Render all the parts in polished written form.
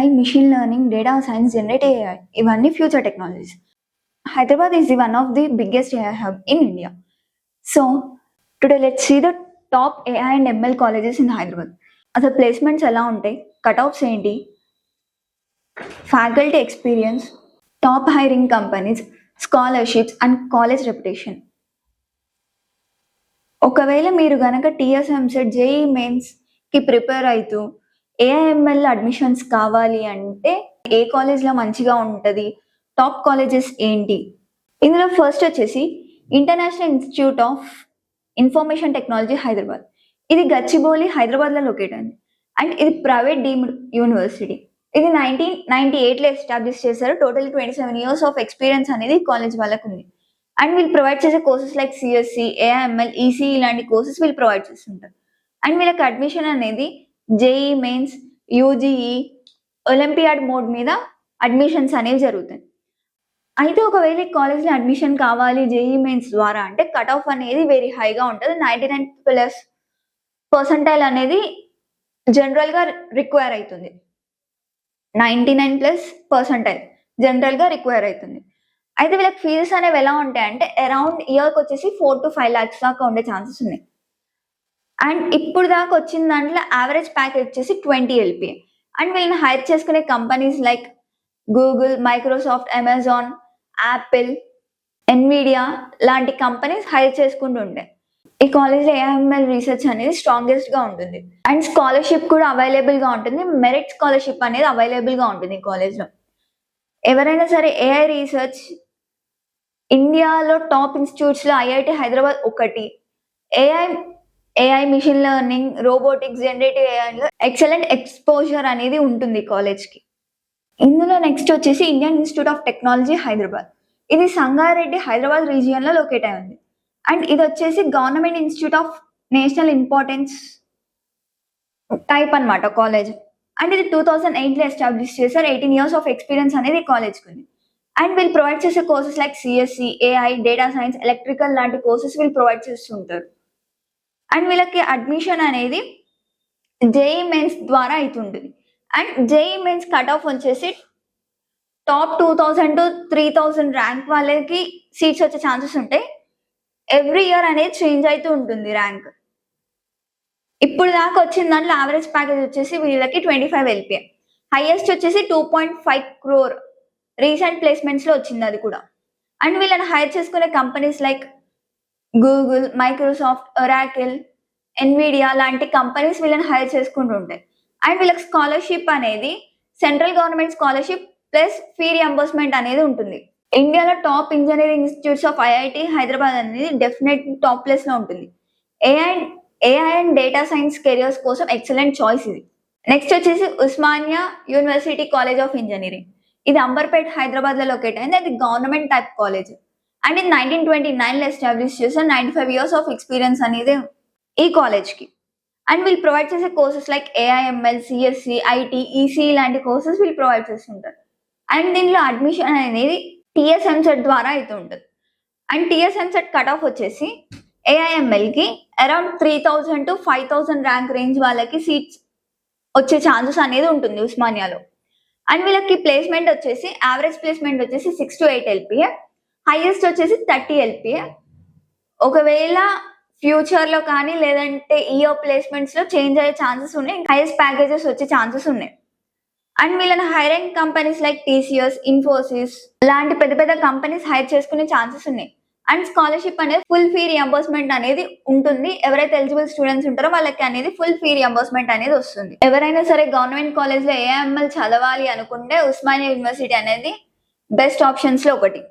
AI, machine learning, data science, generative AI, ఇవన్నీ future technologies. Hyderabad is one of the biggest AI hub in India. So today let's see the top AI and ML colleges in Hyderabad. అసలు placements ఎలా ఉంటాయి, cut offs ఏంటి, faculty experience, top hiring companies, scholarships and college reputation. ఒకవేళ మీరు గనక TSMCET JEE మెయిన్స్కి prepare అవుతూ AIML admissions కావాలి అంటే ఏ కాలేజ్లో మంచిగా ఉంటుంది, టాప్ కాలేజెస్ ఏంటి? ఇందులో ఫస్ట్ వచ్చేసి international institute of information technology Hyderabad. ఇది గచ్చిబౌలి హైదరాబాద్లో లొకేట్ అయింది అండ్ ఇది ప్రైవేట్ డీమ్డ్ యూనివర్సిటీ. ఇది 1998లో ఎస్టాబ్లిష్ చేశారు. టోటల్ 27 years ఆఫ్ ఎక్స్పీరియన్స్ అనేది కాలేజ్ వాళ్ళకు ఉంది. అండ్ వీళ్ళు ప్రొవైడ్ చేసే courses like CSC, AIML, ECE ఇలాంటి కోర్సెస్ వీళ్ళు ప్రొవైడ్ చేస్తుంటారు. అండ్ వీళ్ళకి అడ్మిషన్ అనేది JEE mains, UGE, olympiad mode మీద అడ్మిషన్స్ అనేవి జరుగుతాయి. అయితే ఒకవేళ ఈ కాలేజ్లో అడ్మిషన్ కావాలి JEE మెయిన్స్ ద్వారా అంటే కట్ ఆఫ్ అనేది వెరీ హైగా ఉంటుంది. 99+ అనేది జనరల్గా రిక్వైర్ అవుతుంది. 99+ జనరల్గా రిక్వైర్ అవుతుంది. అయితే వీళ్ళకి ఫీజెస్ అనేవి ఎలా ఉంటాయంటే అరౌండ్ ఇయర్కి వచ్చేసి 4 to 5 lakhs దాకా ఉండే ఛాన్సెస్ ఉన్నాయి. అండ్ ఇప్పుడు దాకా వచ్చిన దాంట్లో యావరేజ్ ప్యాకేజ్ వచ్చేసి 20 LPA. అండ్ వీళ్ళని హైర్ చేసుకునే companies like Google, Microsoft, Amazon, Apple, Nvidia లాంటి కంపెనీస్ హైర్ చేసుకుంటూ ఉంటాయి. ఈ కాలేజ్లో AIML రీసెర్చ్ అనేది స్ట్రాంగెస్ట్గా ఉంటుంది. అండ్ స్కాలర్షిప్ కూడా అవైలబుల్గా ఉంటుంది. మెరిట్ స్కాలర్షిప్ అనేది అవైలబుల్గా ఉంటుంది ఈ కాలేజ్లో. ఎవరైనా సరే AI రీసెర్చ్ ఇండియాలో టాప్ ఇన్స్టిట్యూట్స్లో IIT హైదరాబాద్ ఒకటి. AI machine learning, robotics, generative AIలో ఎక్సలెంట్ ఎక్స్పోజర్ అనేది ఉంటుంది కాలేజ్కి. ఇందులో నెక్స్ట్ వచ్చేసి Indian institute of technology Hyderabad. ఇది సంగారెడ్డి హైదరాబాద్ రీజియన్లో లొకేట్ అయి ఉంది. అండ్ ఇది వచ్చేసి government institute of national importance type అన్నమాట కాలేజ్. అండ్ ఇది 2008లో ఎస్టాబ్లిష్ చేశారు. 18 years ఆఫ్ ఎక్స్పీరియన్స్ అనేది కాలేజ్కి ఉంది. అండ్ వీళ్ళు ప్రొవైడ్ చేసే courses like CSC, AI, data science, electrical లాంటి కోర్సెస్ వీళ్ళు ప్రొవైడ్ చేస్తుంటారు. అండ్ వీళ్ళకి అడ్మిషన్ అనేది JEE మెయిన్స్ ద్వారా అవుతుంటుంది. And JEE mains cut off వచ్చేసి టాప్ 2000 to 3000 ర్యాంక్ వాళ్ళకి సీట్స్ వచ్చే ఛాన్సెస్ ఉంటాయి. ఎవ్రీ ఇయర్ అనేది చేంజ్ అవుతూ ఉంటుంది ర్యాంక్. ఇప్పుడు దాకా వచ్చిన దాంట్లో యావరేజ్ ప్యాకేజ్ వచ్చేసి వీళ్ళకి 25 LPA. హైయెస్ట్ వచ్చేసి 2.5 crore రీసెంట్ ప్లేస్మెంట్స్లో వచ్చింది అది కూడా. అండ్ వీళ్ళని హైర్ చేసుకునే companies like Google, Microsoft, Oracle, Nvidia లాంటి కంపెనీస్ వీళ్ళని హైర్ చేసుకుంటూ ఉంటాయి. అండ్ వీళ్ళకి స్కాలర్షిప్ అనేది central government scholarship plus fee reimbursement అనేది ఉంటుంది. ఇండియాలో top engineering institutes of IIT Hyderabad అనేది డెఫినెట్ టాప్ ప్లేస్లో ఉంటుంది. AI and data science careers కోసం ఎక్సలెంట్ చాయిస్ ఇది. నెక్స్ట్ వచ్చేసి Osmania university college of engineering. ఇది అంబర్పేట్ హైదరాబాద్లో లొకేట్ అయింది. అది గవర్నమెంట్ టైప్ కాలేజ్. అండ్ ఇది 1929లో ఎస్టాబ్లిష్ చేశారు. 95 years ఆఫ్ ఎక్స్పీరియన్స్ అనేది ఈ కాలేజ్కి. అండ్ వీళ్ళు ప్రొవైడ్ చేసే courses like AIML, CSC, IT, ECE లాంటి కోర్సెస్ వీళ్ళు ప్రొవైడ్ చేస్తుంటారు. అండ్ దీనిలో అడ్మిషన్ అనేది TSMCET ద్వారా అయితే ఉంటుంది. అండ్ TSMCET కట్ ఆఫ్ వచ్చేసి AIMLకి అరౌండ్ 3000 to 5000 ర్యాంక్ రేంజ్ వాళ్ళకి సీట్స్ వచ్చే ఛాన్సెస్ అనేది ఉంటుంది ఉస్మానియాలో. అండ్ వీళ్ళకి ప్లేస్మెంట్ వచ్చేసి యావరేజ్ ప్లేస్మెంట్ వచ్చేసి 6 to 8 LPA. హైయెస్ట్ వచ్చేసి 30 LPA. ఒకవేళ ఫ్యూచర్లో కానీ లేదంటే ఇయర్ ప్లేస్మెంట్స్లో చేంజ్ అయ్యే ఛాన్సెస్ ఉన్నాయి. హైయెస్ట్ ప్యాకేజెస్ వచ్చే ఛాన్సెస్ ఉన్నాయి. అండ్ వీళ్ళని hiring companies like TCS, Infosys లాంటి పెద్ద పెద్ద కంపెనీస్ హైర్ చేసుకునే ఛాన్సెస్ ఉన్నాయి. అండ్ స్కాలర్షిప్ అనేది ఫుల్ ఫీ రియంబర్స్మెంట్ అనేది ఉంటుంది. ఎవరైతే ఎలిజిబుల్ స్టూడెంట్స్ ఉంటారో వాళ్ళకి అనేది ఫుల్ ఫీ రియంబర్స్మెంట్ అనేది వస్తుంది. ఎవరైనా సరే గవర్నమెంట్ కాలేజ్లో AIML చదవాలి అనుకుంటే ఉస్మానియా యూనివర్సిటీ అనేది బెస్ట్ ఆప్షన్స్లో ఒకటి.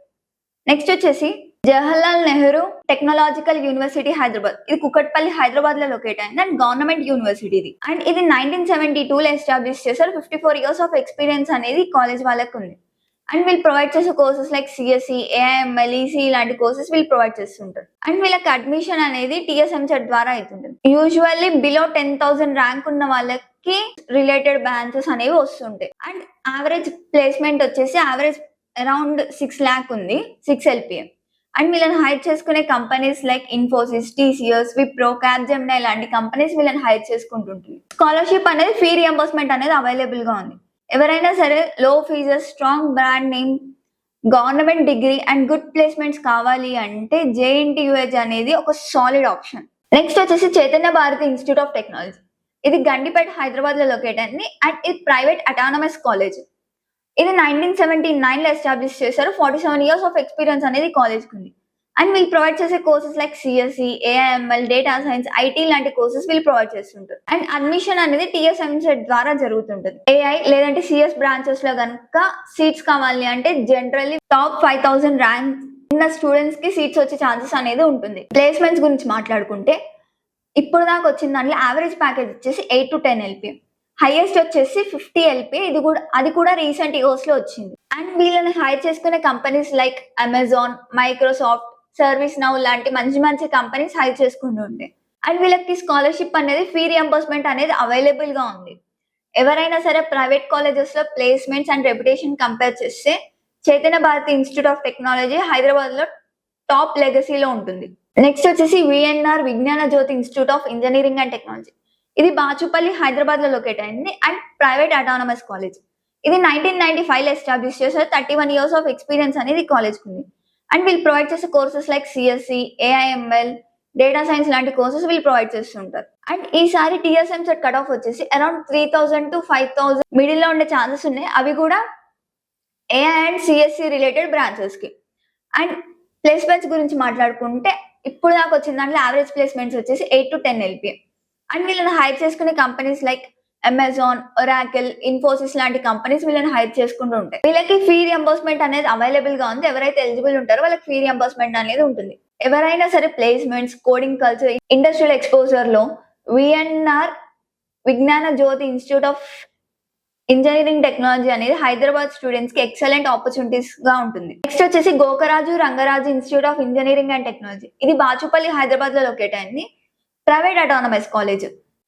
నెక్స్ట్ వచ్చేసి జవహర్లాల్ నెహ్రూ టెక్నాలజికల్ యూనివర్సిటీ హైదరాబాద్. ఇది కుకట్పల్లి హైదరాబాద్లో లొకేట్ అయింది అండ్ గవర్నమెంట్ యూనివర్సిటీ ఇది. అండ్ ఇది 1972లో ఎస్టాబ్లిష్ చేశారు. 54 years ఆఫ్ ఎక్స్పీరియన్స్ అనేది కాలేజ్ వాళ్ళకి ఉంది. అండ్ వీళ్ళు ప్రొవైడ్ చేసే courses like CSC, AIML, ECE లాంటి కోర్సెస్ వీళ్ళు ప్రొవైడ్ చేస్తుంటారు. అండ్ వీళ్ళకి అడ్మిషన్ అనేది TSMCET ద్వారా అవుతుంటుంది. యూజువల్లీ బిలో 10,000 ర్యాంక్ ఉన్న వాళ్ళకి రిలేటెడ్ బ్రాంచెస్ అనేవి వస్తుంటాయి. అండ్ యావరేజ్ ప్లేస్మెంట్ వచ్చేసి యావరేజ్ అరౌండ్ 6 lakh ఉంది, 6 LPA. అండ్ వీళ్ళని హైర్ చేసుకునే companies like Infosys, TCS, Wipro, Capgemini లాంటి కంపెనీస్ వీళ్ళని హైర్ చేసుకుంటుంటుంది. స్కాలర్షిప్ అనేది ఫీ రియంబర్స్మెంట్ అనేది అవైలబుల్గా ఉంది. ఎవరైనా సరే low fees, strong brand name, government degree and good placements కావాలి అంటే జేఎన్టీయూహెచ్ అనేది ఒక సాలిడ్ ఆప్షన్. నెక్స్ట్ వచ్చేసి Chaitanya Bharathi institute of technology. ఇది గండిపేట హైదరాబాద్ లో లొకేట్ అయింది అండ్ ఇది ప్రైవేట్ అటానమస్ కాలేజ్. ఇది 1979 లో ఎస్టాబ్లిష్ చేశారు. 47 years ఆఫ్ ఎక్స్పీరియన్స్ అనేది కాలేజ్ కి ఉంది. అండ్ వీళ్ళు ప్రొవైడ్ చేసే courses like CSC, AIML, data science, IT లాంటి కోర్సెస్ వీళ్ళు ప్రొవైడ్ చేస్తుంటారు. అండ్ అడ్మిషన్ అనేది టీఎస్ఎంసెట్ ద్వారా జరుగుతుంటుంది. ఏఐ లేదంటే సిఎస్ బ్రాంచెస్ లో కనుక సీట్స్ కావాలి అంటే జనరల్లీ టాప్ 5000 ర్యాంక్ ఉన్న స్టూడెంట్స్ కి సీట్స్ వచ్చే ఛాన్సెస్ అనేది ఉంటుంది. ప్లేస్మెంట్స్ గురించి మాట్లాడుకుంటే ఇప్పుడు దాకా వచ్చిన దాంట్లో యావరేజ్ ప్యాకేజ్ వచ్చేసి 8 to 10 LP, హైయెస్ట్ వచ్చేసి 50 LP. అది కూడా రీసెంట్ ఇయర్స్ లో వచ్చింది. అండ్ వీళ్ళని హైర్ చేసుకునే companies like Amazon, Microsoft, service now లాంటి మంచి మంచి కంపెనీస్ హైర్ చేసుకుంటూ ఉంటాయి. అండ్ వీళ్ళకి స్కాలర్షిప్ అనేది ఫీ రియంబర్స్మెంట్ అనేది అవైలబుల్ గా ఉంది. ఎవరైనా సరే ప్రైవేట్ కాలేజెస్ లో ప్లేస్మెంట్స్ అండ్ రెప్యుటేషన్ కంపేర్ చేస్తే Chaitanya Bharathi institute of technology Hyderabad లో టాప్ లెగసీలో ఉంటుంది. నెక్స్ట్ వచ్చేసి VNR Vignana Jyothi institute of engineering and technology. ఇది బాచుపల్లి హైదరాబాద్ లో లొకేట్ అయింది అండ్ ప్రైవేట్ అటానమస్ కాలేజ్. ఇది 1995 లో ఎస్టాబ్లిష్ చేశారు. 31 years ఆఫ్ ఎక్స్పీరియన్స్ అనేది కాలేజ్ కి ఉంది. అండ్ వీళ్ళు ప్రొవైడ్ చేసే courses like CSC, AIML, data science లాంటి కోర్సెస్ వీళ్ళు ప్రొవైడ్ చేస్తుంటారు. అండ్ ఈసారి టీఎస్ఎంసెట్ కట్ ఆఫ్ వచ్చేసి అరౌండ్ 3000 to 5000 మిడిల్ లో ఉండే ఛాన్సెస్ ఉన్నాయి. అవి కూడా AI and CSC related branches కి. అండ్ ప్లేస్మెంట్స్ గురించి మాట్లాడుకుంటే ఇప్పుడు దాకా వచ్చిన దాంట్లో యావరేజ్ ప్లేస్మెంట్స్ వచ్చేసి 8 to 10 LP. అండ్ వీళ్ళని హైర్ చేసుకునే companies like Amazon, Oracle, Infosys లాంటి కంపెనీస్ వీళ్ళని హైర్ చేసుకుంటూ ఉంటాయి. వీళ్ళకి ఫీ రియంబర్స్మెంట్ అనేది అవైలబుల్ గా ఉంది. ఎవరైతే ఎలిజిబుల్ ఉంటారో వాళ్ళకి ఫీ రియంబర్స్మెంట్ అనేది ఉంటుంది. ఎవరైనా సరే placements, coding culture, industrial exposure లో VNR Vignana Jyothi institute of engineering technology అనేది హైదరాబాద్ స్టూడెంట్స్ కి ఎక్సలెంట్ ఆపర్చునిటీస్ గా ఉంటుంది. నెక్స్ట్ వచ్చేసి Gokaraju Rangaraju institute of engineering and technology. ఇది బాచుపల్లి హైదరాబాద్ లో లొకేట్ అయింది. Private autonomous college.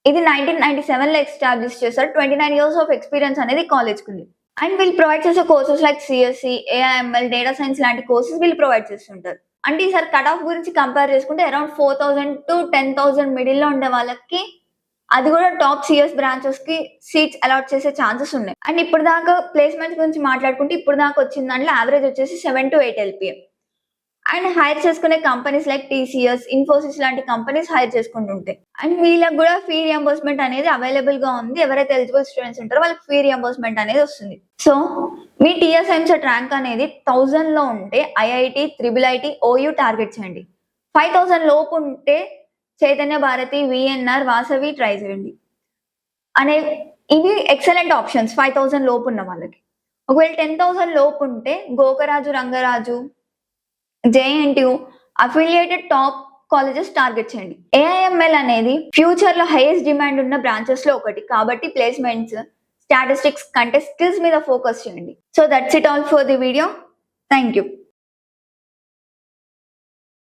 ఇది 1997 లో ఎస్టాబ్లిష్ చేశారు. 29 years ఆఫ్ ఎక్స్పీరియన్స్ అనేది కాలేజ్ కి ఉంది. అండ్ వీళ్ళు ప్రొవైడ్ చేసే courses like CSC, AIML, data science లాంటి కోర్సెస్ వీళ్ళు ప్రొవైడ్ చేస్తుంటారు. అంటే ఈసారి కట్ ఆఫ్ గురించి కంపేర్ చేసుకుంటే అరౌండ్ 4000 to 10,000 మిడిల్ లో ఉండే వాళ్ళకి అది కూడా టాప్ సిఎస్ బ్రాంచెస్ కి సీట్స్ అలాట్ చేసే ఛాన్సెస్ ఉన్నాయి. అండ్ ఇప్పుడు దాకా ప్లేస్మెంట్స్ గురించి మాట్లాడుకుంటే ఇప్పుడు దాకా వచ్చిన దాంట్లో యావరేజ్ వచ్చేసి 7 to 8 LP. అండ్ హైర్ చేసుకునే కంపెనీస్ లైక్ టీసీఎస్, ఇన్ఫోసిస్ లాంటి కంపెనీస్ హైర్ చేసుకుంటుంటాయి. అండ్ వీళ్ళకి కూడా ఫీ రియంబర్స్మెంట్ అనేది అవైలబుల్ గా ఉంది. ఎవరైతే ఎలిజిబుల్ స్టూడెంట్స్ ఉంటారో వాళ్ళకి ఫీ రియంబర్స్మెంట్ అనేది వస్తుంది. సో మీ టీఎస్ఎంసెట్ ర్యాంక్ అనేది 1000 లో ఉంటే ఐఐటి, ట్రిపుల్ ఓయూ టార్గెట్ చేయండి. 5000 లోపు ఉంటే చైతన్య భారతి, విఎన్ఆర్, వాసవి ట్రై చేయండి. ఇవి ఎక్సలెంట్ ఆప్షన్స్ 5000 లోపు ఉన్న వాళ్ళకి. ఒకవేళ 10,000 లోపు ఉంటే Gokaraju Rangaraju, JNTU affiliated top colleges target చేయండి. ఏఐఎంఎల్ అనేది ఫ్యూచర్ లో హైయెస్ట్ డిమాండ్ ఉన్న బ్రాంచెస్ లో ఒకటి కాబట్టి ప్లేస్మెంట్స్, స్టాటిస్టిక్స్ కంటే స్కిల్స్ మీద ఫోకస్ చేయండి. So that's it all for the video. Thank you.